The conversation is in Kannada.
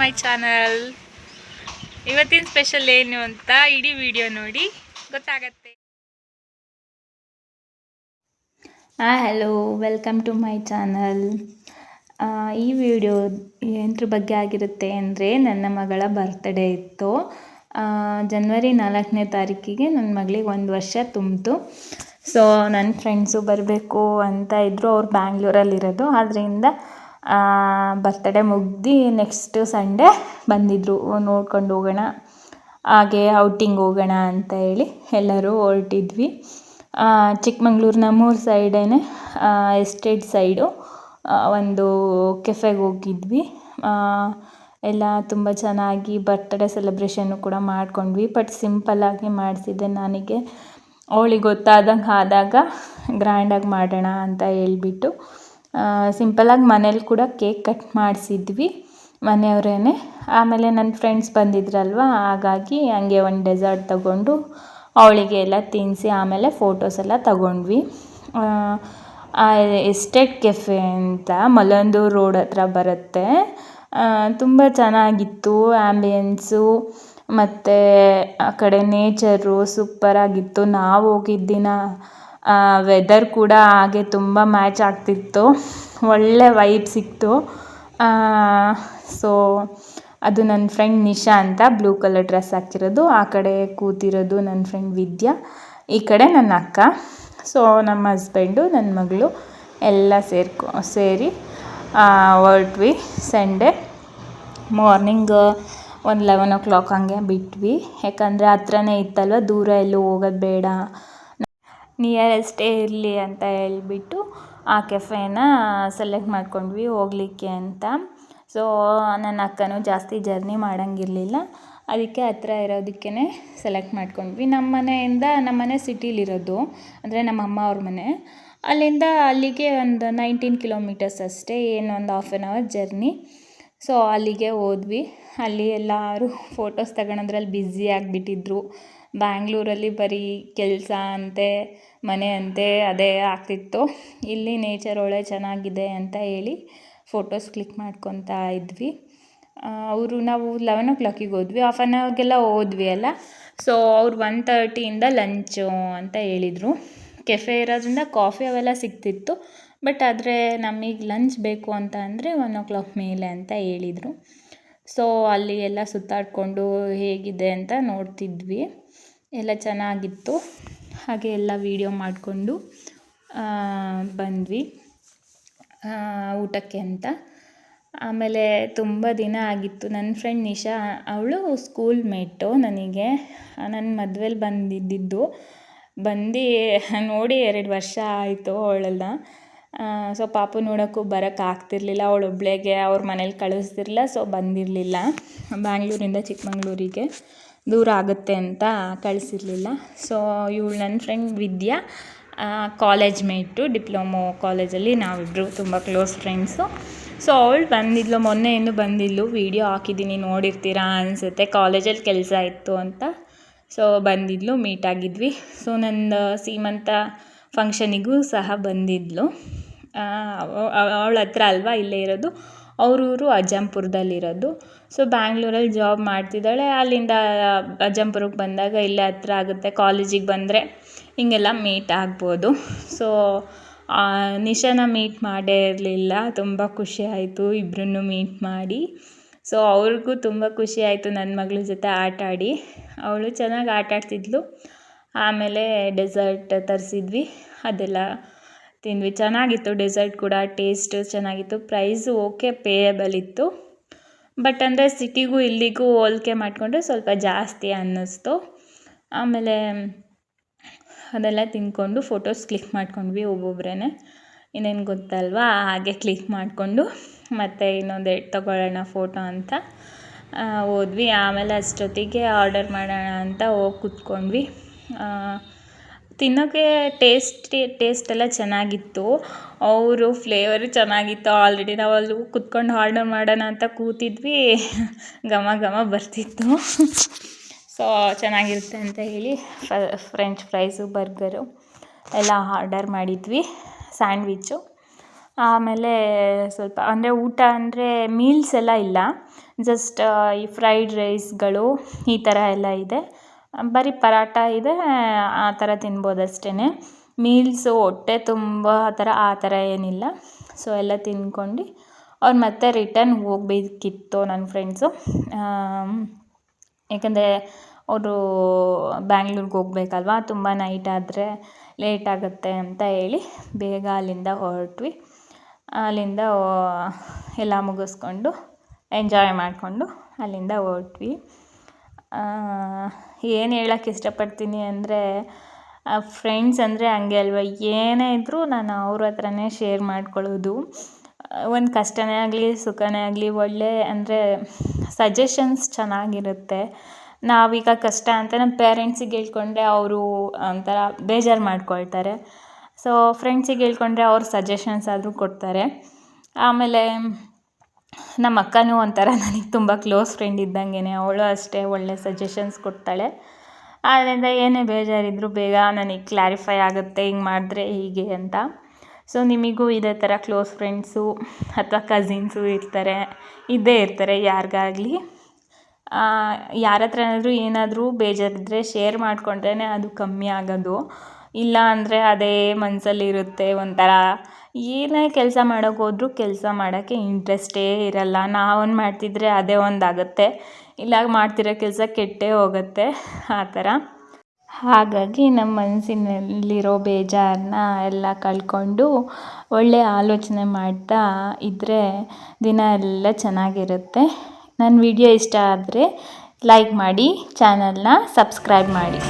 My channel. ಇವತ್ತಿನ ಸ್ಪೆಷಲ್ ಏನು ಅಂತ ಇಡೀ ವಿಡಿಯೋ ನೋಡಿ ಗೊತ್ತಾಗತ್ತೆ. Hello, welcome to my channel. ಈ ವಿಡಿಯೋ ಎಂದ್ರ ಬಗ್ಗೆ ಆಗಿರುತ್ತೆ ಅಂದರೆ, ನನ್ನ ಮಗಳ ಬರ್ತ್ಡೇ ಇತ್ತು. ಜನವರಿ 4ನೇ ತಾರೀಕಿಗೆ ನನ್ನ ಮಗಳಿಗೆ 1 ವರ್ಷ ತುಂಬಿತು. ಸೊ ನನ್ನ ಫ್ರೆಂಡ್ಸು ಬರಬೇಕು ಅಂತ ಇದ್ದರು. ಅವ್ರು ಬ್ಯಾಂಗ್ಳೂರಲ್ಲಿರೋದು. ಆದ್ದರಿಂದ ಬರ್ತ್ಡೇ ಮುಗ್ದು ನೆಕ್ಸ್ಟ್ ಸಂಡೇ ಬಂದಿದ್ದರು. ನೋಡ್ಕೊಂಡು ಹೋಗೋಣ, ಹಾಗೆ ಔಟಿಂಗ್ ಹೋಗೋಣ ಅಂತ ಹೇಳಿ ಎಲ್ಲರೂ ಹೊರಟಿದ್ವಿ. ಚಿಕ್ಕಮಂಗ್ಳೂರು ನಮ್ಮೂರು ಸೈಡೇ ಎಸ್ಟೇಟ್ ಸೈಡು ಒಂದು ಕೆಫೆಗೆ ಹೋಗಿದ್ವಿ. ಎಲ್ಲ ತುಂಬ ಚೆನ್ನಾಗಿ ಬರ್ತ್ಡೇ ಸೆಲೆಬ್ರೇಷನ್ನು ಕೂಡ ಮಾಡ್ಕೊಂಡ್ವಿ. ಬಟ್ ಸಿಂಪಲ್ಲಾಗಿ ಮಾಡಿಸಿದ್ದೆ. ನನಗೆ ಅವಳಿಗೆ ಗೊತ್ತಾದಂಗೆ ಆದಾಗ ಗ್ರ್ಯಾಂಡಾಗಿ ಮಾಡೋಣ ಅಂತ ಹೇಳ್ಬಿಟ್ಟು ಸಿಂಪಲ್ಲಾಗಿ ಮನೇಲಿ ಕೂಡ ಕೇಕ್ ಕಟ್ ಮಾಡಿಸಿದ್ವಿ ಮನೆಯವರೇ. ಆಮೇಲೆ ನನ್ನ ಫ್ರೆಂಡ್ಸ್ ಬಂದಿದ್ರಲ್ವ, ಹಾಗಾಗಿ ಹಂಗೆ ಒಂದು ಡೆಸರ್ಟ್ ತಗೊಂಡು ಅವಳಿಗೆ ಎಲ್ಲ ತಿನ್ನಿಸಿ ಆಮೇಲೆ ಫೋಟೋಸ್ ಎಲ್ಲ ತಗೊಂಡ್ವಿ. ಎಸ್ಟೇಟ್ ಕೆಫೆ ಅಂತ ಮಲ್ಲಂದೂರು ರೋಡ್ ಹತ್ರ ಬರುತ್ತೆ. ತುಂಬ ಚೆನ್ನಾಗಿತ್ತು ಆ್ಯಂಬಿಯನ್ಸು, ಮತ್ತು ಆ ಕಡೆ ನೇಚರು ಸೂಪರಾಗಿತ್ತು. ನಾವು ಹೋಗಿದ್ದ ದಿನ ವೆದರ್ ಕೂಡ ಹಾಗೆ ತುಂಬ ಮ್ಯಾಚ್ ಆಗ್ತಿತ್ತು. ಒಳ್ಳೆ ವೈಬ್ ಸಿಕ್ತು. ಸೊ ಅದು ನನ್ನ ಫ್ರೆಂಡ್ ನಿಶಾ ಅಂತ ಬ್ಲೂ ಕಲರ್ ಡ್ರೆಸ್ ಹಾಕಿರೋದು. ಆ ಕಡೆ ಕೂತಿರೋದು ನನ್ನ ಫ್ರೆಂಡ್ ವಿದ್ಯಾ, ಈ ಕಡೆ ನನ್ನ ಅಕ್ಕ. ಸೊ ನಮ್ಮ ಹಸ್ಬೆಂಡು, ನನ್ನ ಮಗಳು ಎಲ್ಲ ಸೇರಿ ಹೊರಟ್ವಿ. ಸಂಡೇ ಮಾರ್ನಿಂಗ್ ಒಂದು 11 o'clock ಹಂಗೆ ಬಿಟ್ವಿ. ಯಾಕಂದರೆ ಹತ್ರನೇ ಇತ್ತಲ್ವ, ದೂರ ಎಲ್ಲೂ ಹೋಗೋದು ಬೇಡ, ನಿಯರೆಸ್ಟೇ ಇರಲಿ ಅಂತ ಹೇಳ್ಬಿಟ್ಟು ಆ ಕೆಫೆನ ಸೆಲೆಕ್ಟ್ ಮಾಡ್ಕೊಂಡ್ವಿ ಹೋಗಲಿಕ್ಕೆ ಅಂತ. ಸೊ ನನ್ನ ಅಕ್ಕನೂ ಜಾಸ್ತಿ ಜರ್ನಿ ಮಾಡೋಂಗಿರಲಿಲ್ಲ, ಅದಕ್ಕೆ ಹತ್ರ ಇರೋದಕ್ಕೇ ಸೆಲೆಕ್ಟ್ ಮಾಡ್ಕೊಂಡ್ವಿ. ನಮ್ಮ ಮನೆ ಸಿಟಿಲಿರೋದು, ಅಂದರೆ ನಮ್ಮ ಅಮ್ಮ ಅವ್ರ ಮನೆ. ಅಲ್ಲಿಂದ ಅಲ್ಲಿಗೆ ಒಂದು 19 kilometers ಅಷ್ಟೇ, ಏನು ಒಂದು 1/2 hour ಜರ್ನಿ. ಸೊ ಅಲ್ಲಿಗೆ ಹೋದ್ವಿ. ಅಲ್ಲಿ ಎಲ್ಲರೂ ಫೋಟೋಸ್ ತಗೊಳೋದ್ರಲ್ಲಿ ಬ್ಯುಸಿ ಆಗಿಬಿಟ್ಟಿದ್ರು. ಬ್ಯಾಂಗ್ಳೂರಲ್ಲಿ ಬರೀ ಕೆಲಸ ಅಂತೆ, ಮನೆ ಅಂತೆ ಅದೇ ಆಗ್ತಿತ್ತು. ಇಲ್ಲಿ ನೇಚರ್ ಒಳ್ಳೆ ಚೆನ್ನಾಗಿದೆ ಅಂತ ಹೇಳಿ ಫೋಟೋಸ್ ಕ್ಲಿಕ್ ಮಾಡ್ಕೊತಾ ಇದ್ವಿ. ನಾವು 11 o'clock ಹೋದ್ವಿ. 1/2 hourಗೆಲ್ಲ ಹೋದ್ವಿ ಅಲ್ಲ. ಸೊ ಅವ್ರು 1:30 ಲಂಚು ಅಂತ ಹೇಳಿದರು. ಕೆಫೆ ಇರೋದ್ರಿಂದ ಕಾಫಿ ಅವೆಲ್ಲ ಸಿಗ್ತಿತ್ತು. ಬಟ್ ಆದರೆ ನಮಗೆ ಲಂಚ್ ಬೇಕು ಅಂತ ಅಂದರೆ 1 o'clock ಮೇಲೆ ಅಂತ ಹೇಳಿದರು. ಸೊ ಅಲ್ಲಿ ಎಲ್ಲ ಸುತ್ತಾಡಿಕೊಂಡು ಹೇಗಿದೆ ಅಂತ ನೋಡ್ತಿದ್ವಿ. ಎಲ್ಲ ಚೆನ್ನಾಗಿತ್ತು. ಹಾಗೆ ಎಲ್ಲ ವೀಡಿಯೋ ಮಾಡಿಕೊಂಡು ಬಂದ್ವಿ ಊಟಕ್ಕೆ ಅಂತ. ಆಮೇಲೆ ತುಂಬ ದಿನ ಆಗಿತ್ತು. ನನ್ನ ಫ್ರೆಂಡ್ ನಿಶಾ, ಅವಳು ಸ್ಕೂಲ್ ಮೇಟು ನನಗೆ. ನನ್ನ ಮದುವೆಲಿ ಬಂದಿದ್ದು ನೋಡಿ 2 ವರ್ಷ ಆಯಿತು ಅವಳೆಲ್ಲ. ಸೊ ಪಾಪು ನೋಡೋಕ್ಕೂ ಬರೋಕ್ಕಾಗ್ತಿರ್ಲಿಲ್ಲ. ಅವಳೊಬ್ಳಿಗೆ ಅವ್ರ ಮನೇಲಿ ಕಳಿಸ್ತಿರ್ಲಿಲ್ಲ. ಸೊ ಬಂದಿರಲಿಲ್ಲ. ಬ್ಯಾಂಗ್ಳೂರಿಂದ ಚಿಕ್ಕಮಂಗ್ಳೂರಿಗೆ ದೂರ ಆಗುತ್ತೆ ಅಂತ ಕಳಿಸಿರಲಿಲ್ಲ. ಸೊ ಇವಳು ನನ್ನ ಫ್ರೆಂಡ್ ವಿದ್ಯಾ, ಕಾಲೇಜ್ ಮೇಟು, ಡಿಪ್ಲೊಮೊ ಕಾಲೇಜಲ್ಲಿ ನಾವಿಬ್ಬರು ತುಂಬ ಕ್ಲೋಸ್ ಫ್ರೆಂಡ್ಸು. ಸೊ ಅವಳು ಬಂದಿದ್ಲು, ಮೊನ್ನೆಯಿಂದ ಬಂದಿದ್ಲು. ವೀಡಿಯೋ ಹಾಕಿದ್ದೀನಿ, ನೋಡಿರ್ತೀರಾ ಅನಿಸುತ್ತೆ. ಕಾಲೇಜಲ್ಲಿ ಕೆಲಸ ಇತ್ತು ಅಂತ ಸೊ ಬಂದಿದ್ಲು, ಮೀಟ್ ಆಗಿದ್ವಿ. ಸೊ ನನ್ನ ಸೀಮಂತ ಫಂಕ್ಷನಿಗೂ ಸಹ ಬಂದಿದ್ಲು. ಅವಳ ಹತ್ರ ಅಲ್ವಾ ಇಲ್ಲೇ ಇರೋದು. ಅವ್ರೂರು ಅಜ್ಜಂಪುರದಲ್ಲಿರೋದು. ಸೊ ಬ್ಯಾಂಗ್ಳೂರಲ್ಲಿ ಜಾಬ್ ಮಾಡ್ತಿದ್ದಾಳೆ. ಅಲ್ಲಿಂದ ಅಜ್ಜಂಪುರಕ್ಕೆ ಬಂದಾಗ ಇಲ್ಲೇ ಹತ್ರ ಆಗುತ್ತೆ. ಕಾಲೇಜಿಗೆ ಬಂದರೆ ಹೀಗೆಲ್ಲ ಮೀಟ್ ಆಗ್ಬೋದು. ಸೊ ನಿಶಾನ ಮೀಟ್ ಮಾಡೇ ಇರಲಿಲ್ಲ. ತುಂಬ ಖುಷಿ ಆಯಿತು ಇಬ್ಬರನ್ನು ಮೀಟ್ ಮಾಡಿ. ಸೊ ಅವ್ರಿಗೂ ತುಂಬ ಖುಷಿ ಆಯಿತು ನನ್ನ ಮಗಳ ಜೊತೆ ಆಟ ಆಡಿ. ಅವಳು ಚೆನ್ನಾಗಿ ಆಟ ಆಡ್ತಿದ್ಲು. ಆಮೇಲೆ ಡೆಸರ್ಟ್ ತರಿಸಿದ್ವಿ, ಅದೆಲ್ಲ ತಿಂದ್ವಿ. ಚೆನ್ನಾಗಿತ್ತು ಡೆಸರ್ಟ್ ಕೂಡ, ಟೇಸ್ಟ್ ಚೆನ್ನಾಗಿತ್ತು. ಪ್ರೈಸು ಓಕೆ, ಪೇಯಬಲ್ ಇತ್ತು. ಬಟ್ ಅಂದರೆ ಸಿಟಿಗೂ ಇಲ್ಲಿಗೂ ಹೋಲಿಕೆ ಮಾಡಿಕೊಂಡ್ರೆ ಸ್ವಲ್ಪ ಜಾಸ್ತಿ ಅನ್ನಿಸ್ತು. ಆಮೇಲೆ ಅದೆಲ್ಲ ತಿಂದ್ಕೊಂಡು ಫೋಟೋಸ್ ಕ್ಲಿಕ್ ಮಾಡ್ಕೊಂಡ್ವಿ ಒಬ್ಬೊಬ್ಬರೇ. ಇನ್ನೇನು ಗೊತ್ತಲ್ವಾ, ಹಾಗೆ ಕ್ಲಿಕ್ ಮಾಡಿಕೊಂಡು ಮತ್ತೆ ಇನ್ನೊಂದೆರಡು ತಗೊಳ್ಳೋಣ ಫೋಟೋ ಅಂತ ಹೋದ್ವಿ. ಆಮೇಲೆ ಅಷ್ಟೊತ್ತಿಗೆ ಆರ್ಡರ್ ಮಾಡೋಣ ಅಂತ ಹೋಗಿ ಕೂತ್ಕೊಂಡ್ವಿ. ತಿನ್ನೋಕ್ಕೆ ಟೇಸ್ಟ್ ಎಲ್ಲ ಚೆನ್ನಾಗಿತ್ತು. ಅವರು ಫ್ಲೇವರು ಚೆನ್ನಾಗಿತ್ತು. ಆಲ್ರೆಡಿ ನಾವು ಅಲ್ಲಿ ಕೂತ್ಕೊಂಡು ಆರ್ಡರ್ ಮಾಡೋಣ ಅಂತ ಕೂತಿದ್ವಿ, ಘಮ ಬರ್ತಿತ್ತು. ಸೊ ಚೆನ್ನಾಗಿರುತ್ತೆ ಅಂತ ಹೇಳಿ ಫ್ರೆಂಚ್ ಫ್ರೈಸು, ಬರ್ಗರು ಎಲ್ಲ ಆರ್ಡರ್ ಮಾಡಿದ್ವಿ, ಸ್ಯಾಂಡ್ವಿಚ್ಚು. ಆಮೇಲೆ ಸ್ವಲ್ಪ ಅಂದರೆ ಊಟ ಅಂದರೆ ಮೀಲ್ಸ್ ಎಲ್ಲ ಇಲ್ಲ, ಜಸ್ಟ್ ಈ ಫ್ರೈಡ್ ರೈಸ್ಗಳು ಈ ಥರ ಎಲ್ಲ ಇದೆ. ಬರೀ ಪರಾಟ ಇದೆ, ಆ ಥರ ತಿನ್ಬೋದು ಅಷ್ಟೇ. ಮೀಲ್ಸು ಹೊಟ್ಟೆ ತುಂಬ ಆ ಥರ ಏನಿಲ್ಲ. ಸೊ ಎಲ್ಲ ತಿನ್ಕೊಂಡು ಅವ್ರು ಮತ್ತೆ ರಿಟರ್ನ್ ಹೋಗ್ಬೇಕಿತ್ತು ನನ್ನ ಫ್ರೆಂಡ್ಸು. ಯಾಕಂದರೆ ಅವರು ಬ್ಯಾಂಗ್ಳೂರ್ಗೆ ಹೋಗ್ಬೇಕಲ್ವ, ತುಂಬ ನೈಟ್ ಆದರೆ ಲೇಟ್ ಆಗುತ್ತೆ ಅಂತ ಹೇಳಿ ಬೇಗ ಅಲ್ಲಿಂದ ಹೊರಟ್ವಿ. ಅಲ್ಲಿಂದ ಎಲ್ಲ ಮುಗಿಸ್ಕೊಂಡು ಎಂಜಾಯ್ ಮಾಡಿಕೊಂಡು ಅಲ್ಲಿಂದ ಹೊರಟ್ವಿ. ಏನು ಹೇಳೋಕ್ಕೆ ಇಷ್ಟಪಡ್ತೀನಿ ಅಂದರೆ, ಫ್ರೆಂಡ್ಸ್ ಅಂದರೆ ಹಂಗೆ ಅಲ್ವ, ಏನೇ ಇದ್ದರೂ ನಾನು ಅವ್ರ ಹತ್ರನೇ ಶೇರ್ ಮಾಡ್ಕೊಳ್ಳೋದು. ಒಂದು ಕಷ್ಟನೇ ಆಗಲಿ ಸುಖನೇ ಆಗಲಿ ಒಳ್ಳೆ ಅಂದರೆ ಸಜೆಷನ್ಸ್ ಚೆನ್ನಾಗಿರುತ್ತೆ. ನಾವೀಗ ಕಷ್ಟ ಅಂತ ನಮ್ಮ ಪೇರೆಂಟ್ಸಿಗೆ ಹೇಳ್ಕೊಂಡ್ರೆ ಅವರು ಒಂಥರ ಬೇಜಾರು ಮಾಡ್ಕೊಳ್ತಾರೆ. ಸೊ ಫ್ರೆಂಡ್ಸಿಗೆ ಹೇಳ್ಕೊಂಡ್ರೆ ಅವ್ರು ಸಜೆಷನ್ಸ್ ಆದರೂ ಕೊಡ್ತಾರೆ. ಆಮೇಲೆ ನಮ್ಮ ಅಕ್ಕನೂ ಒಂಥರ ನನಗೆ ತುಂಬ ಕ್ಲೋಸ್ ಫ್ರೆಂಡ್ ಇದ್ದಂಗೆ, ಅವಳು ಅಷ್ಟೇ ಒಳ್ಳೆ ಸಜೆಷನ್ಸ್ ಕೊಡ್ತಾಳೆ. ಆದ್ದರಿಂದ ಏನೇ ಬೇಜಾರಿದ್ದರೂ ಬೇಗ ನನಗೆ ಕ್ಲಾರಿಫೈ ಆಗುತ್ತೆ, ಹಿಂಗೆ ಮಾಡಿದ್ರೆ ಹೀಗೆ ಅಂತ. ಸೊ ನಿಮಗೂ ಇದೇ ಥರ ಕ್ಲೋಸ್ ಫ್ರೆಂಡ್ಸು ಅಥವಾ ಕಸಿನ್ಸು ಇದ್ದೇ ಇರ್ತಾರೆ ಯಾರಿಗಾಗಲಿ. ಯಾರ ಹತ್ರನಾದ್ರೂ ಏನಾದರೂ ಬೇಜಾರಿದ್ದರೆ ಶೇರ್ ಮಾಡಿಕೊಂಡ್ರೇ ಅದು ಕಮ್ಮಿ ಆಗೋದು. ಇಲ್ಲ ಅಂದರೆ ಅದೇ ಮನಸ್ಸಲ್ಲಿರುತ್ತೆ. ಒಂಥರ ಏನೇ ಕೆಲಸ ಮಾಡೋಕ್ಕೆ ಹೋದ್ರೂ ಕೆಲಸ ಮಾಡೋಕ್ಕೆ ಇಂಟ್ರೆಸ್ಟೇ ಇರಲ್ಲ. ನಾವೊಂದು ಮಾಡ್ತಿದ್ರೆ ಅದೇ ಒಂದಾಗುತ್ತೆ, ಇಲ್ಲ ಮಾಡ್ತಿರೋ ಕೆಲಸ ಕೆಟ್ಟೇ ಹೋಗುತ್ತೆ ಆ ಥರ. ಹಾಗಾಗಿ ನಮ್ಮ ಮನಸ್ಸಿನಲ್ಲಿರೋ ಬೇಜಾರನ್ನ ಎಲ್ಲ ಕಳ್ಕೊಂಡು ಒಳ್ಳೆಯ ಆಲೋಚನೆ ಮಾಡ್ತಾ ಇದ್ದರೆ ದಿನ ಎಲ್ಲ ಚೆನ್ನಾಗಿರುತ್ತೆ. ನನ್ನ ವಿಡಿಯೋ ಇಷ್ಟ ಆದರೆ ಲೈಕ್ ಮಾಡಿ, ಚಾನಲ್ನ ಸಬ್ಸ್ಕ್ರೈಬ್ ಮಾಡಿ.